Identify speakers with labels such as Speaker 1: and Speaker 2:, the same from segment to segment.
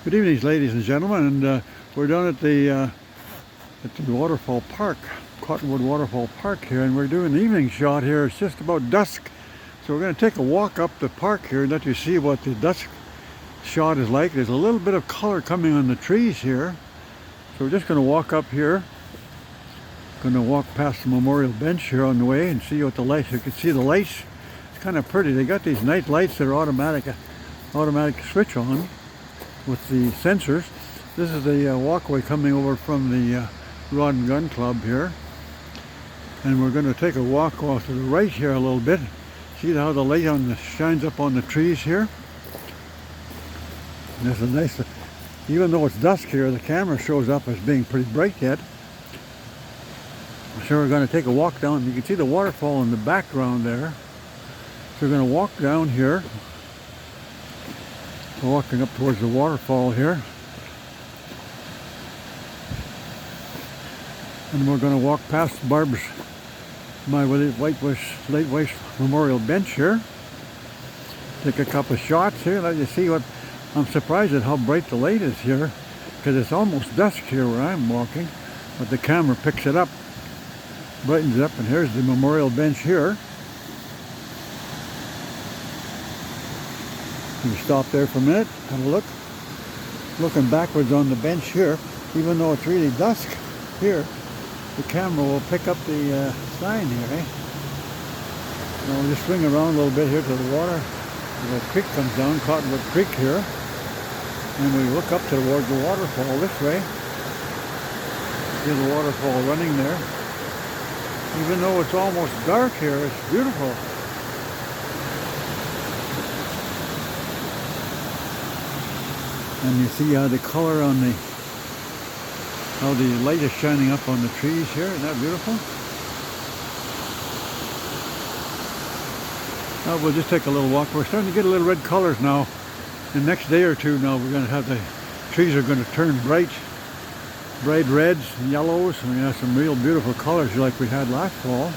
Speaker 1: Good evening, ladies and gentlemen, and we're down at the waterfall park, Cottonwood Waterfall Park here, and we're doing an evening shot here. It's just about dusk, so we're going to take a walk up the park here and let you see what the dusk shot is like. There's a little bit of color coming on the trees here, so we're just going to walk up here. Going to walk past the memorial bench here on the way and see what the lights. You can see the lights. It's kind of pretty. They got these night lights that are automatic switch on with the sensors. This is the walkway coming over from the Rod and Gun Club here, and we're going to take a walk off to the right here a little bit. See how the light shines up on the trees here. And this is nice. Even though it's dusk here, the camera shows up as being pretty bright yet. So we're going to take a walk down. You can see the waterfall in the background there. So we're going to walk down here. We're walking up towards the waterfall here. And we're going to walk past my late wife memorial bench here. Take a couple of shots here. Let you see what, I'm surprised at how bright the light is here, because it's almost dusk here where I'm walking, but the camera picks it up, brightens it up, and here's the memorial bench here. You stop there for a minute, have a look. Looking backwards on the bench here, even though it's really dusk here, the camera will pick up the sign here, eh? Now we'll just swing around a little bit here to the water. The creek comes down, Cottonwood Creek here, and we look up towards the waterfall this way. See the waterfall running there. Even though it's almost dark here, it's beautiful. And you see how the color on how the light is shining up on the trees here. Isn't that beautiful? Now we'll just take a little walk. We're starting to get a little red colors now. The next day or two now, we're going to have the trees are going to turn bright reds and yellows. And we have some real beautiful colors like we had last fall.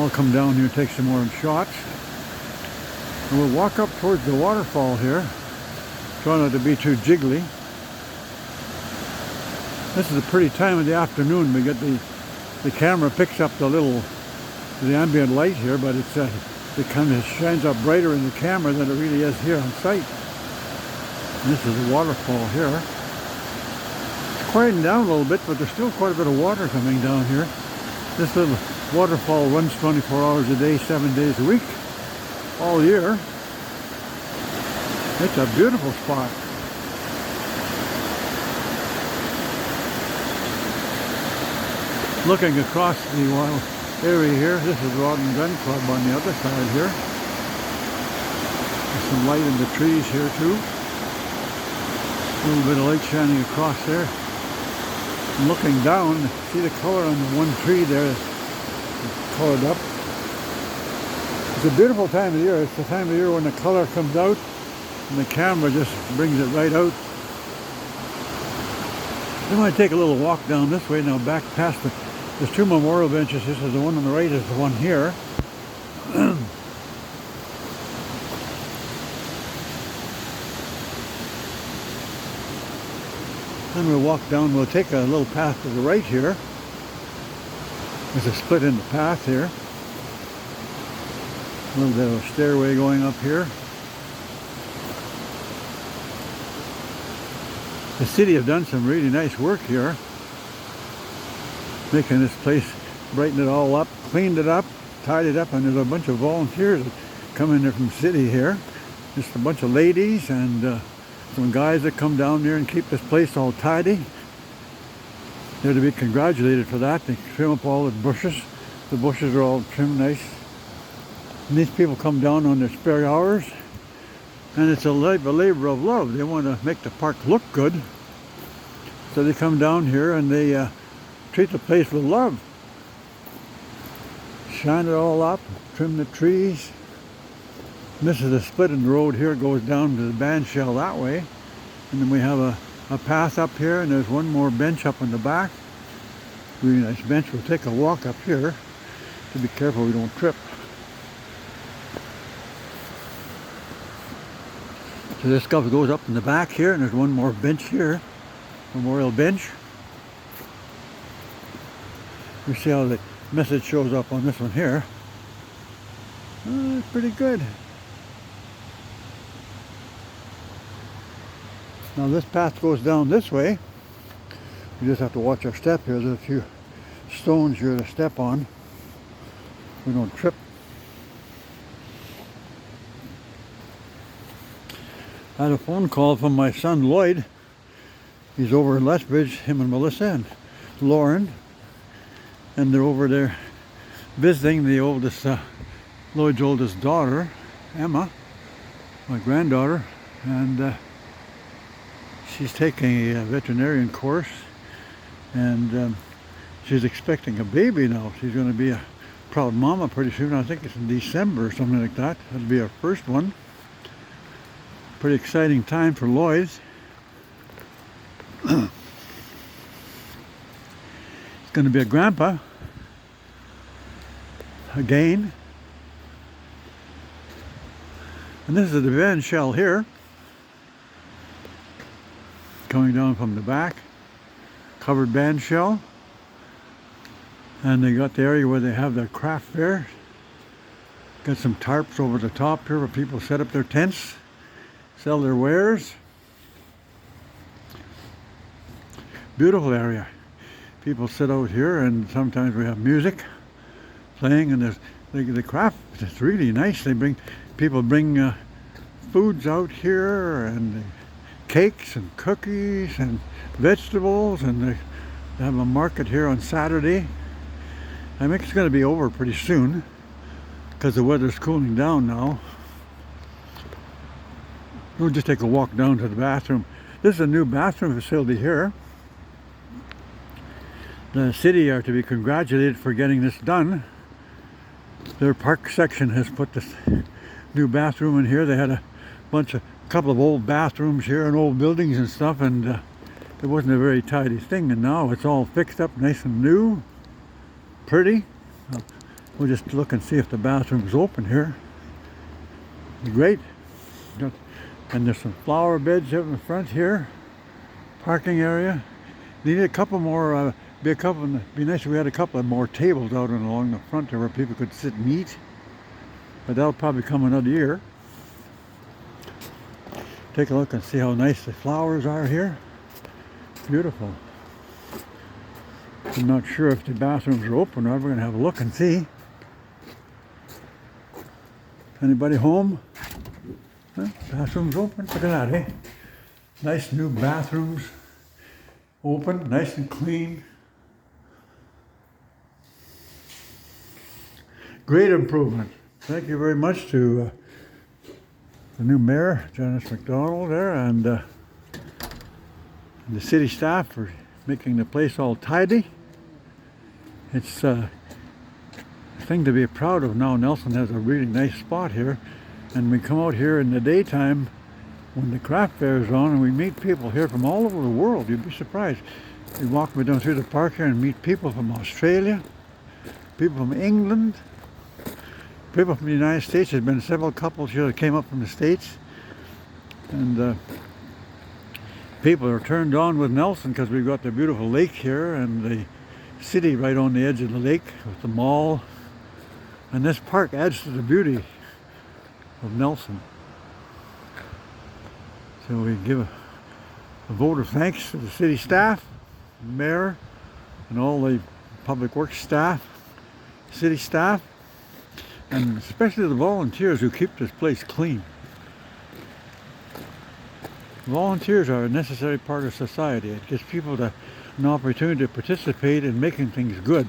Speaker 1: I'll come down here and take some more shots. And we'll walk up towards the waterfall here. Try not to be too jiggly. This is a pretty time of the afternoon. We get the camera picks up the ambient light here, but it kind of shines up brighter in the camera than it really is here on site. And this is the waterfall here. It's quieting down a little bit, but there's still quite a bit of water coming down here. This little waterfall runs 24 hours a day, 7 days a week, all year. It's a beautiful spot. Looking across the wild area here, this is Rod and Gun Club on the other side here. There's some light in the trees here too. A little bit of light shining across there. And looking down, see the color on the one tree there, it's colored up. It's a beautiful time of year. It's the time of year when the color comes out, and the camera just brings it right out. I'm going to take a little walk down this way now, back past there's two memorial benches. This is the one on the right, is the one here. Then we'll walk down, we'll take a little path to the right here. There's a split in the path here. A little bit of a stairway going up here. The city have done some really nice work here, making this place, brighten it all up, cleaned it up, tied it up, and there's a bunch of volunteers that come in there from the city here. Just a bunch of ladies and some guys that come down there and keep this place all tidy. They're to be congratulated for that. They trim up all the bushes. The bushes are all trimmed nice. And these people come down on their spare hours. And it's a labor of love. They want to make the park look good. So they come down here and they treat the place with love. Shine it all up, trim the trees. And this is a split in the road here, goes down to the band shell that way. And then we have a path up here, and there's one more bench up in the back. Really nice bench. We'll take a walk up here to be careful we don't trip. So this stuff goes up in the back here, and there's one more bench here, memorial bench. You see how the message shows up on this one here. It's pretty good. Now this path goes down this way. We just have to watch our step here. There's a few stones here to step on. We don't trip. I had a phone call from my son Lloyd. He's over in Lethbridge, him and Melissa and Lauren. And they're over there visiting the oldest, Lloyd's oldest daughter, Emma, my granddaughter. And she's taking a veterinarian course. And she's expecting a baby now. She's going to be a proud mama pretty soon. I think it's in December or something like that. That'll be our first one. Pretty exciting time for Lloyd's. It's going to be a grandpa again. And this is the van shell here, coming down from the back. Covered band shell. And they got the area where they have their craft fair. Got some tarps over the top here where people set up their tents, sell their wares. Beautiful area. People sit out here, and sometimes we have music playing, and there's the craft. It's really nice. People bring foods out here, and cakes and cookies and vegetables, and they have a market here on Saturday. I think it's going to be over pretty soon because the weather's cooling down now. We'll just take a walk down to the bathroom. This is a new bathroom facility here. The city are to be congratulated for getting this done. Their park section has put this new bathroom in here. They had a couple of old bathrooms here and old buildings and stuff, and it wasn't a very tidy thing, and now it's all fixed up nice and new, pretty. We'll just look and see if the bathroom's open here. Great. And there's some flower beds out in the front here. Parking area. Need a couple more. Be nice if we had a couple of more tables out and along the front there where people could sit and eat. But that'll probably come another year. Take a look and see how nice the flowers are here. Beautiful. I'm not sure if the bathrooms are open or not. We're going to have a look and see. Anybody home? Huh? Bathroom's open. Look at that, eh? Nice new bathrooms. Open, nice and clean. Great improvement. Thank you very much to the new mayor, Janice McDonald there, and the city staff for making the place all tidy. It's a thing to be proud of now. Nelson has a really nice spot here, and we come out here in the daytime when the craft fair is on, and we meet people here from all over the world. You'd be surprised. We walk down through the park here and meet people from Australia, people from England, people from the United States. There's been several couples here that came up from the States, and people are turned on with Nelson because we've got the beautiful lake here and the city right on the edge of the lake with the mall, and this park adds to the beauty of Nelson. So we give a vote of thanks to the city staff, the mayor, and all the public works staff, city staff, and especially the volunteers who keep this place clean. Volunteers are a necessary part of society. It gives people an opportunity to participate in making things good.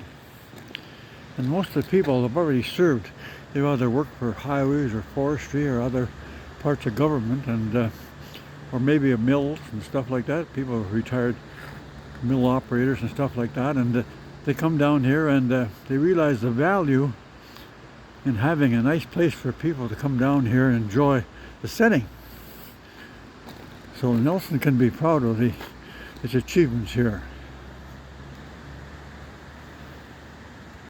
Speaker 1: And most of the people have already served. They've either worked for highways or forestry or other parts of government, and or maybe mills and stuff like that. People are retired mill operators and stuff like that, and they come down here and they realize the value in having a nice place for people to come down here and enjoy the setting. So Nelson can be proud of its achievements here.